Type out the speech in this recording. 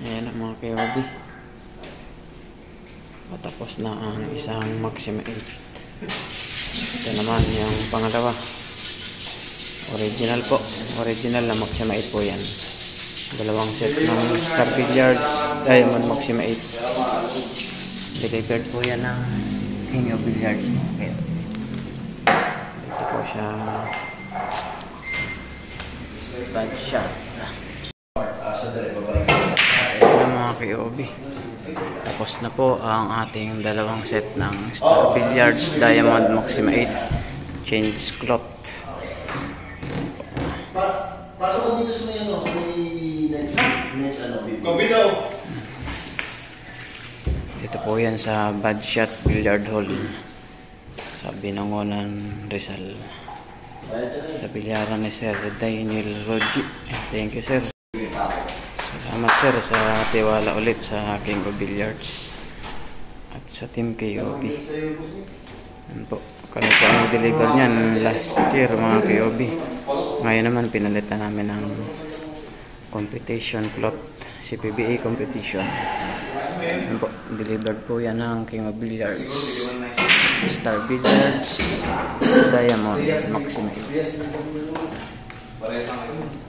Ayan ang mga kayobi. Patapos na ang isang Maxima 8. Ito naman yung pangalawa. Original po. Original na Maxima 8 po yan. Dalawang set ng Star Billiards Diamond Maxima 8. Delivered po yan ng King of Billiards. Okay. Ito po siya. Bad shot. Ayan mga kayobi. Tapos na po ang ating dalawang set ng Star Billiards Diamond Maxima 8 change cloth. Pasok dito sa may ano, sa may next ano, video. Ito po yan sa Bad Shot Billiard Hall sa Binangonan, Rizal. Sa bilyaran ni Sir Daniel Roji. Thank you, sir. Salamat, sir, sa tiwala ulit sa King of Billiards at sa Team KOB. Yan po. Kami po ang deliver niyan last year mga KOB. Ngayon naman pinalitan namin ng competition cloth, CPBA competition. Yan po. Delivered po yan ng King of Billiards, Star Billiards Diamond Maxima 8.